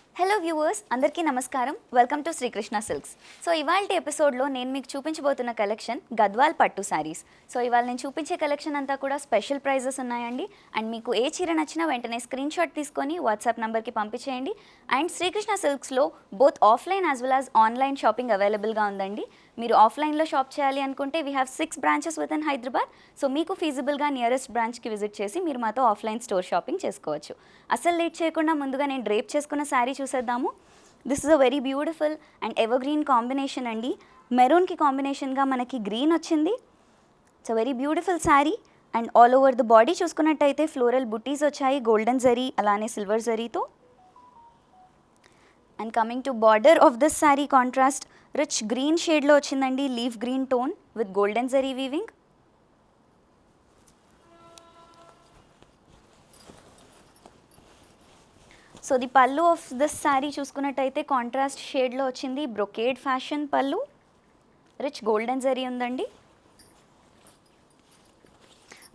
Hello viewers, అందరికీ నమస్కారం. Welcome to Srikrishna silks. So ఇవాల్టి ఎపిసోడ్లో నేను మీకు చూపించబోతున్న కలెక్షన్ గద్వాల్ పట్టు శారీస్. సో ఇవాళ నేను చూపించే కలెక్షన్ అంతా కూడా స్పెషల్ ప్రైజెస్ ఉన్నాయండి. అండ్ మీకు ఏ చీర నచ్చినా వెంటనే స్క్రీన్ షాట్ తీసుకొని వాట్సాప్ నెంబర్కి పంపించేయండి. అండ్ శ్రీకృష్ణ సిల్క్స్లో both offline as well as online shopping అవైలబుల్గా ఉందండి. మీరు ఆఫ్లైన్లో షాప్ చేయాలి అనుకుంటే we have 6 branches within Hyderabad. So మీకు ఫీజిబుల్గా నియరెస్ట్ బ్రాంచ్కి విజిట్ చేసి మీరు మాతో ఆఫ్లైన్ స్టోర్ షాపింగ్ చేసుకోవచ్చు. అసలు లేట్ చేయకుండా ముందుగా నేను డ్రేప్ చేసుకున్న శారీ చూసేద్దాము. This is a very beautiful and ever green combination అండి. మెరూన్కి కాంబినేషన్గా మనకి గ్రీన్ వచ్చింది. It's a very beautiful sari. And all over the body చూసుకున్నట్టయితే ఫ్లోరల్ బుటీస్ వచ్చాయి, గోల్డెన్ జరీ అలానే సిల్వర్ జరీతో. And coming to border of this sari contrast rich green షేడ్లో వచ్చిందండి, leaf green tone with golden zari weaving. So the పల్లు ఆఫ్ దిస్ శారీ చూసుకున్నట్టయితే contrast షేడ్లో వచ్చింది, బ్రొకేడ్ ఫ్యాషన్ పల్లు, రిచ్ గోల్డెన్ జరీ ఉందండి.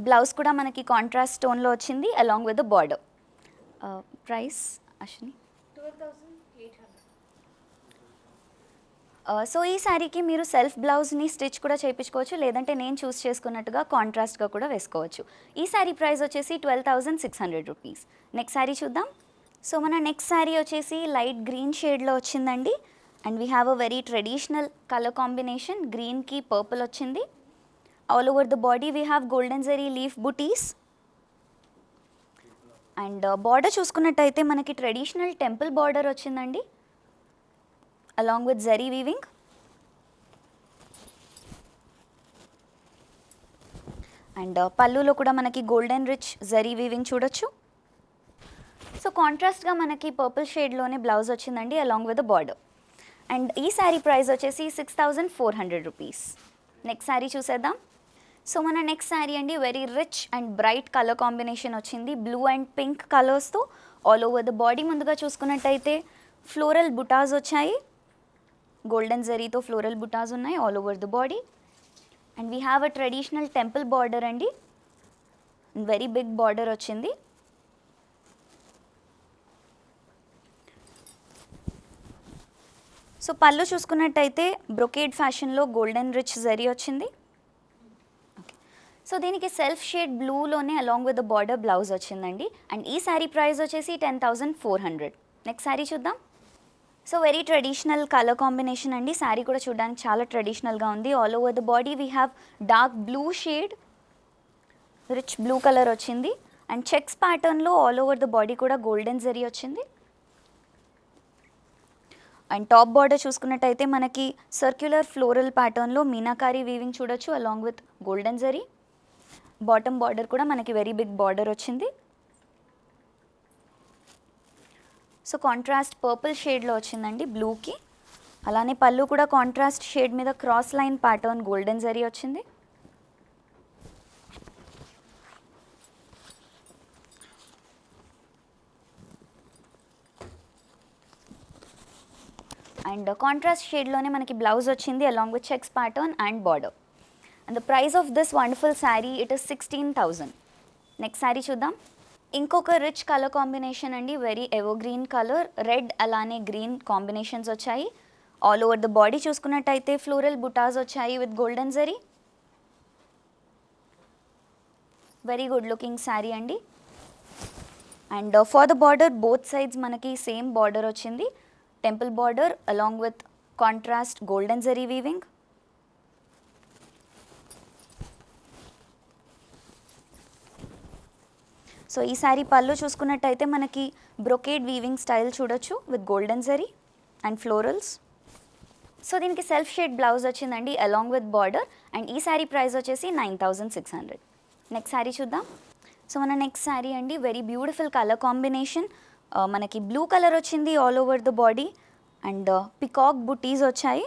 బ్లౌజ్ కూడా మనకి కాంట్రాస్ట్ టోన్లో వచ్చింది along with the border. Price Ashwini? So ఈ శారీకి మీరు సెల్ఫ్ బ్లౌజ్ని స్టిచ్ కూడా చేయించుకోవచ్చు, లేదంటే నేను చూస్ చేసుకున్నట్టుగా కాంట్రాస్ట్గా కూడా వేసుకోవచ్చు. ఈ శారీ ప్రైస్ వచ్చేసి 12,600 రూపీస్. నెక్స్ట్ శారీ చూద్దాం. సో మన నెక్స్ట్ శారీ వచ్చేసి లైట్ గ్రీన్ షేడ్లో వచ్చిందండి. And we have a very traditional colour combination, గ్రీన్కి పర్పుల్ వచ్చింది. All over the body we have golden zari leaf buttis. And border చూసుకున్నట్టయితే మనకి ట్రెడిషనల్ టెంపుల్ బార్డర్ వచ్చిందండి along with zari weaving. And పల్లులో కూడా మనకి గోల్డెన్ రిచ్ జరీ వీవింగ్ చూడొచ్చు. So కాంట్రాస్ట్గా మనకి పర్పుల్ షేడ్లోనే బ్లౌజ్ వచ్చిందండి along with the border. And ఈ శారీ ప్రైస్ వచ్చేసి 6,400 రూపీస్. నెక్స్ట్ శారీ చూసేద్దాం. సో మన నెక్స్ట్ శారీ అండి very rich and bright colour combination వచ్చింది, బ్లూ అండ్ పింక్ కలర్స్తో. ఆల్ ఓవర్ ద బాడీ ముందుగా చూసుకున్నట్టయితే ఫ్లోరల్ బుటాస్ వచ్చాయి, గోల్డెన్ జరీతో ఫ్లోరల్ బుటాస్ ఉన్నాయి all over the body. And we have a traditional temple border అండి, వెరీ బిగ్ బార్డర్ వచ్చింది. సో పళ్ళు చూసుకున్నట్టయితే బ్రొకేడ్ ఫ్యాషన్లో గోల్డెన్ రిచ్ జరీ వచ్చింది. ఓకే, సో దీనికి సెల్ఫ్ షేడ్ బ్లూలోనే along with the border blouse వచ్చిందండి. అండ్ ఈ శారీ ప్రైస్ వచ్చేసి 10,400. నెక్స్ట్ శారీ చూద్దాం. So very traditional colour combination అండి. శారీ కూడా చూడడానికి చాలా ట్రెడిషనల్గా ఉంది. All over the body we have dark blue shade, rich blue colour వచ్చింది. అండ్ చెక్స్ ప్యాటర్న్లో ఆల్ ఓవర్ ద బాడీ కూడా గోల్డెన్ జరీ వచ్చింది. అండ్ టాప్ బార్డర్ చూసుకున్నట్టయితే మనకి సర్క్యులర్ ఫ్లోరల్ ప్యాటర్న్లో మీనాకారీ వీవింగ్ చూడొచ్చు along with golden zari. Bottom border కూడా మనకి వెరీ బిగ్ బార్డర్ వచ్చింది. సో కాంట్రాస్ట్ పర్పుల్ షేడ్లో వచ్చిందండి బ్లూకి. అలానే పళ్ళు కూడా కాంట్రాస్ట్ షేడ్ మీద cross line pattern golden zari వచ్చింది. అండ్ కాంట్రాస్ట్ షేడ్లోనే మనకి బ్లౌజ్ వచ్చింది along with checks pattern and border. And the price of this wonderful sari it is 16,000. Next sari చూద్దాం. ఇంకొక రిచ్ కలర్ కాంబినేషన్ అండి, very evergreen colour, red అలానే green combinations వచ్చాయి. All over the body చూసుకున్నట్టయితే floral butas వచ్చాయి with golden zari. Very good looking sari అండి. And for the border both sides మనకి same border వచ్చింది, temple border along with contrast golden zari weaving. So ఈ శారీ పళ్ళు చూసుకున్నట్టయితే మనకి బ్రొకేడ్ వీవింగ్ స్టైల్ చూడొచ్చు with golden zari and florals. So దీనికి సెల్ఫ్ షేడ్ బ్లౌజ్ వచ్చిందండి along with border. And ఈ sari price వచ్చేసి 9,600. నెక్స్ట్ శారీ చూద్దాం. సో మన నెక్స్ట్ శారీ అండి వెరీ బ్యూటిఫుల్ కలర్ కాంబినేషన్, మనకి బ్లూ కలర్ వచ్చింది all over the body. And peacock బుటీస్ వచ్చాయి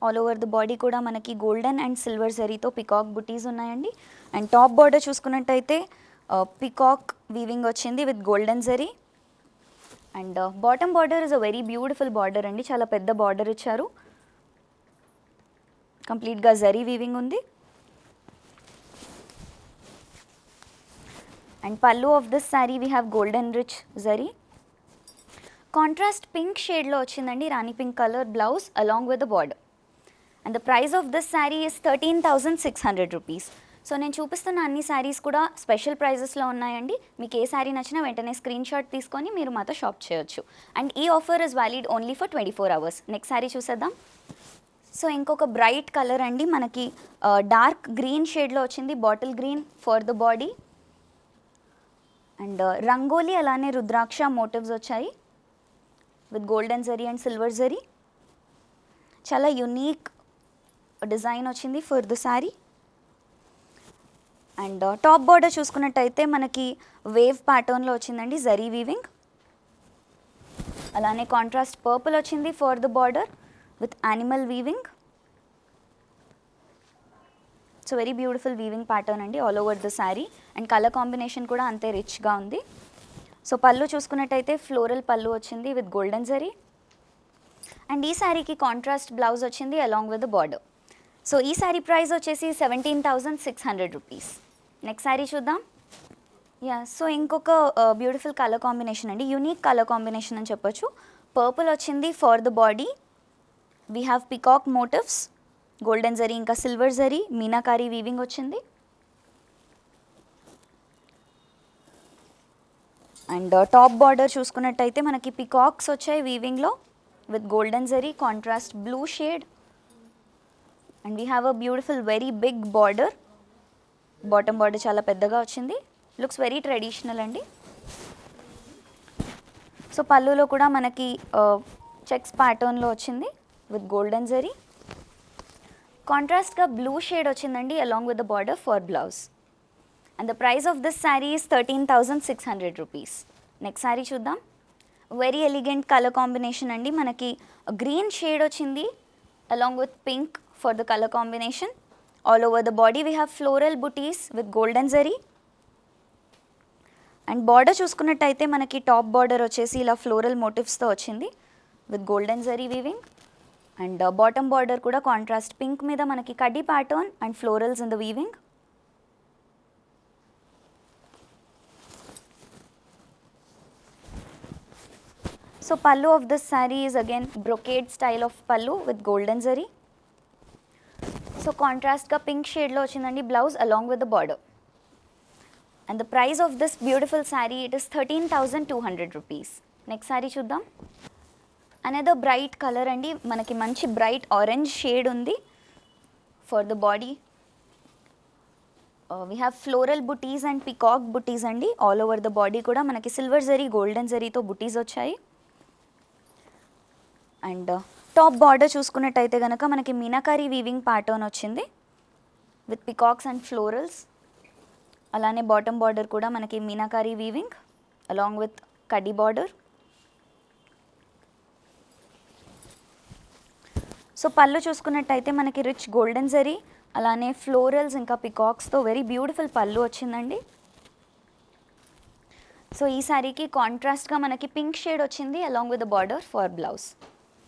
ఆల్ ఓవర్ ద బాడీ కూడా మనకి గోల్డెన్ అండ్ సిల్వర్ జరీతో పికాక్ బుటీస్ ఉన్నాయండి. అండ్ టాప్ బార్డర్ చూసుకున్నట్టయితే పికాక్ వీవింగ్ వచ్చింది with golden zari. And bottom border is a very beautiful border అండి, చాలా పెద్ద బార్డర్ ఇచ్చారు, కంప్లీట్గా జరీ వీవింగ్ ఉంది. అండ్ పల్లు of this sari we have golden rich zari. Contrast pink షేడ్లో వచ్చిందండి rani pink colour blouse along with the border. And the price of this sari is 13,600 rupees. So నేను చూపిస్తున్న అన్ని శారీస్ కూడా స్పెషల్ ప్రైజెస్లో ఉన్నాయండి. మీకు ఏ శారీ నచ్చినా వెంటనే స్క్రీన్ షాట్ తీసుకొని మీరు మాతో షాప్ చేయొచ్చు. అండ్ ఈ offer is valid only for 24 hours. Next sari చూసేద్దాం. సో ఇంకొక బ్రైట్ కలర్ అండి, మనకి డార్క్ గ్రీన్ షేడ్లో వచ్చింది, bottle green for the body. And rangoli అలానే రుద్రాక్ష మోటివ్స్ వచ్చాయి with golden zari and silver zari. చాలా యునీక్ డిజైన్ వచ్చింది for the sari. And top border చూసుకున్నట్టయితే మనకి వేవ్ ప్యాటర్న్లో వచ్చిందండి జరీ వీవింగ్. అలానే కాంట్రాస్ట్ పర్పుల్ వచ్చింది for the border with animal weaving. So very beautiful weaving pattern అండి all over the sari. And colour combination కూడా అంతే రిచ్గా ఉంది. సో పళ్ళు చూసుకున్నట్టయితే ఫ్లోరల్ పళ్ళు వచ్చింది విత్ గోల్డెన్ జరీ. అండ్ ఈ శారీకి కాంట్రాస్ట్ బ్లౌజ్ వచ్చింది along with the border. So ఈ శారీ ప్రైస్ వచ్చేసి 17,600 రూపీస్. నెక్స్ట్ శారీ చూద్దాం. సో ఇంకొక బ్యూటిఫుల్ కలర్ కాంబినేషన్ అండి, యూనిక్ కలర్ కాంబినేషన్ అని చెప్పొచ్చు. పర్పుల్ వచ్చింది for the body. We have peacock motifs, golden zari ఇంకా సిల్వర్ జరీ, మీనాకారీ వీవింగ్ వచ్చింది. అండ్ టాప్ బార్డర్ చూసుకున్నట్టయితే మనకి పికాక్స్ వచ్చాయి వీవింగ్లో with golden zari, contrast blue shade. And we have a beautiful very big border. Bottom border చాలా పెద్దగా వచ్చింది, లుక్స్ వెరీ ట్రెడిషనల్ అండి. సో పళ్ళులో కూడా మనకి చెక్స్ ప్యాటర్న్లో వచ్చింది విత్ గోల్డెన్ జరీ. కాంట్రాస్ట్గా బ్లూ షేడ్ వచ్చిందండి along with the border for blouse. And the price of this sari is 13,600 rupees. Next sari చూద్దాం. వెరీ ఎలిగెంట్ కలర్ కాంబినేషన్ అండి, మనకి గ్రీన్ షేడ్ వచ్చింది along with pink for the colour combination. All over the body we have floral butis with golden zari. And border చూసుకున్నట్టయితే మనకి top border వచ్చేసి ఇలా floral మోటివ్స్తో వచ్చింది with golden zari weaving. And bottom border కూడా కాంట్రాస్ట్ పింక్ మీద మనకి కడ్డీ pattern and florals in the weaving. So pallu of this sari is again brocade style of pallu with golden zari. So కాంట్రాస్ట్గా పింక్ షేడ్లో వచ్చిందండి blouse along with the border. And the price of this beautiful sari it is 13,200 rupees. Next sari చూద్దాం. Another bright colour అండి, మనకి మంచి bright orange shade ఉంది for the body. We have floral butis and peacock బుటీస్ అండి all over the body. కూడా మనకి silver zari golden జరీతో బుటీస్ వచ్చాయి. అండ్ టాప్ బార్డర్ చూసుకున్నట్టయితే కనుక మనకి మీనాకారీ వీవింగ్ ప్యాటర్న్ వచ్చింది విత్ పికాక్స్ అండ్ ఫ్లోరల్స్. అలానే బాటమ్ బార్డర్ కూడా మనకి మీనాకారీ వీవింగ్ అలాంగ్ విత్ కడ్డీ బార్డర్. సో పళ్ళు చూసుకున్నట్టయితే మనకి రిచ్ గోల్డెన్ జరీ అలానే ఫ్లోరల్స్ ఇంకా పికాక్స్తో వెరీ బ్యూటిఫుల్ పళ్ళు వచ్చిందండి. సో ఈ శారీకి కాంట్రాస్ట్గా మనకి పింక్ షేడ్ వచ్చింది along with the border for blouse.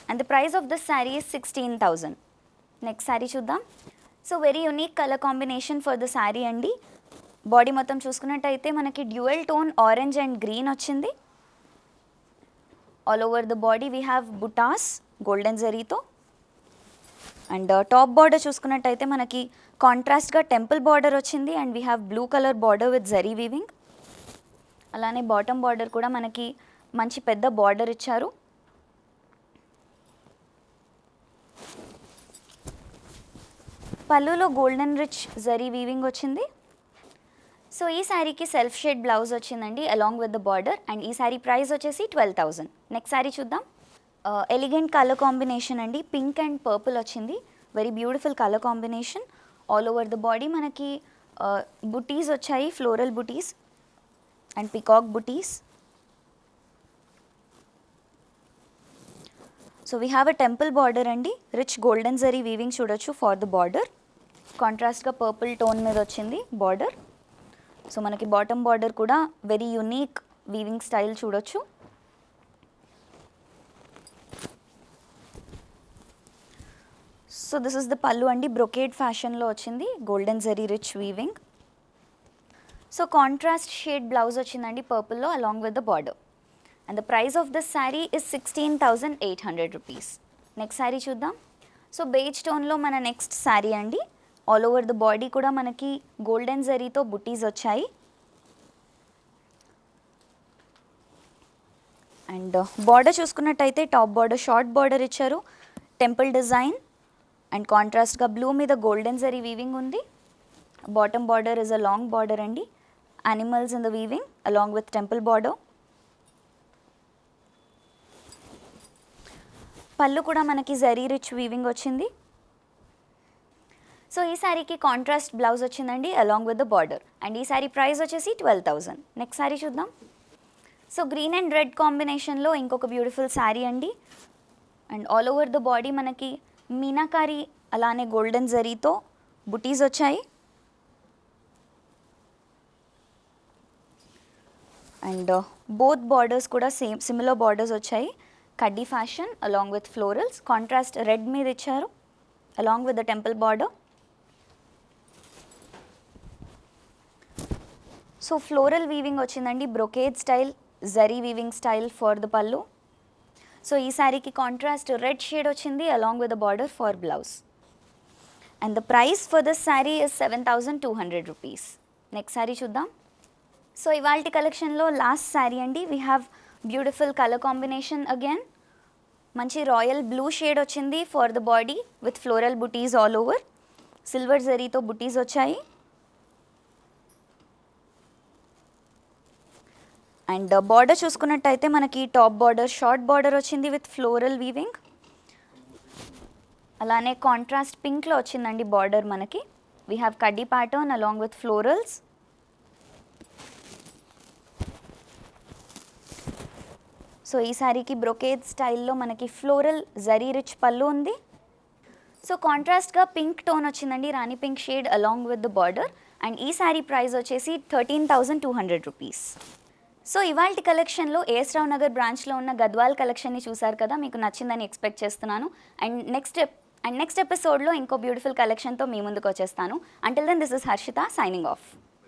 And the price of this sari is 16,000. Next sari చూద్దాం. So very unique colour combination for the sari అండి. బాడీ మొత్తం చూసుకున్నట్టయితే మనకి dual tone orange and green వచ్చింది. All over the body we have butas golden జరీతో. And top border చూసుకున్నట్టయితే మనకి కాంట్రాస్ట్గా టెంపుల్ బార్డర్ వచ్చింది and we have blue colour border with zari weaving. అలానే బాటమ్ బార్డర్ కూడా మనకి మంచి పెద్ద బార్డర్ ఇచ్చారు. పళ్ళులో గోల్డెన్ రిచ్ జరీ వీవింగ్ వచ్చింది. సో ఈ శారీకి సెల్ఫ్ షేడ్ బ్లౌజ్ వచ్చిందండి along with the border. And ఈ శారీ ప్రైస్ వచ్చేసి 12,000. నెక్స్ట్ శారీ చూద్దాం. ఎలిగెంట్ కలర్ కాంబినేషన్ అండి, పింక్ అండ్ పర్పుల్ వచ్చింది. Very beautiful colour combination. All over the body మనకి బుటీస్ వచ్చాయి, floral butis and peacock buttis. So we have a temple border అండి, rich golden zari weaving చూడొచ్చు for the border. కాంట్రాస్ట్గా purple tone మీద వచ్చింది border. So మనకి bottom border కూడా వెరీ యునీక్ వీవింగ్ స్టైల్ చూడొచ్చు. So this is the pallu అండి, బ్రొకేడ్ ఫ్యాషన్లో వచ్చింది, golden zari rich weaving. So contrast shade blouse వచ్చిందండి పర్పుల్లో along with the border. And the price of this sari is 16,800 rupees. Next sari చూద్దాం. So beige టోన్లో మన next sari అండి. All over the body కూడా మనకి గోల్డెన్ జరీతో బుటీస్ వచ్చాయి. అండ్ బార్డర్ చూసుకున్నట్టయితే టాప్ బార్డర్ షార్ట్ బార్డర్ ఇచ్చారు, టెంపుల్ డిజైన్ అండ్ కాంట్రాస్ట్గా బ్లూ మీద గోల్డెన్ జరీ వీవింగ్ ఉంది. Bottom border is a long border అండి, animals in the weaving along with temple border. Pallu కూడా మనకి జరీ రిచ్ వీవింగ్ వచ్చింది. సో ఈ శారీకి కాంట్రాస్ట్ బ్లౌజ్ వచ్చిందండి along with the border. And ఈ శారీ ప్రైస్ వచ్చేసి 12,000. నెక్స్ట్ శారీ చూద్దాం. సో గ్రీన్ అండ్ రెడ్ కాంబినేషన్లో ఇంకొక బ్యూటిఫుల్ శారీ అండి. And all over the body మనకి మీనాకారి అలానే గోల్డెన్ జరీతో బుటీస్ వచ్చాయి. అండ్ బోత్ బార్డర్స్ కూడా సిమిలర్ బార్డర్స్ వచ్చాయి. కడ్డీ fashion along with florals, contrast red మీద ఇచ్చారు along with the temple border. So floral weaving వచ్చిందండి, brocade style zari weaving style for the pallu. So ఈ శారీకి కాంట్రాస్ట్ రెడ్ షేడ్ వచ్చింది along with the border for blouse. And the price for this sari is 7,200 rupees. Next sari చూద్దాం. So ఇవాల్టి కలెక్షన్లో last sari అండి. We have beautiful colour combination again. మంచి royal blue shade వచ్చింది for the body with floral buttis all over. Silver జరీతో బుటీస్ వచ్చాయి. And border చూసుకున్నట్టయితే మనకి టాప్ బార్డర్ షార్ట్ బార్డర్ వచ్చింది విత్ ఫ్లోరల్ వీవింగ్. అలానే కాంట్రాస్ట్ పింక్లో వచ్చిందండి బార్డర్ మనకి. వీ హ్యావ్ కడ్డీ pattern along with florals. So ఈ శారీకి బ్రొకేడ్ స్టైల్లో మనకి ఫ్లోరల్ జరీ రిచ్ పళ్ళు ఉంది. సో కాంట్రాస్ట్గా పింక్ టోన్ వచ్చిందండి, rani pink shade along with the border. And ఈ శారీ ప్రైస్ వచ్చేసి 13,200 రూపీస్. సో ఇవాల్టి కలెక్షన్లో ఏఎస్ రావు నగర్ బ్రాంచ్లో ఉన్న గద్వాల్ కలెక్షన్ని చూసారు కదా, మీకు నచ్చిందని ఎక్స్పెక్ట్ చేస్తున్నాను. అండ్ నెక్స్ట్ ఎపిసోడ్లో ఇంకో బ్యూటిఫుల్ కలెక్షన్తో మీ ముందుకు వచ్చేస్తాను. Until then this is Harshita signing of.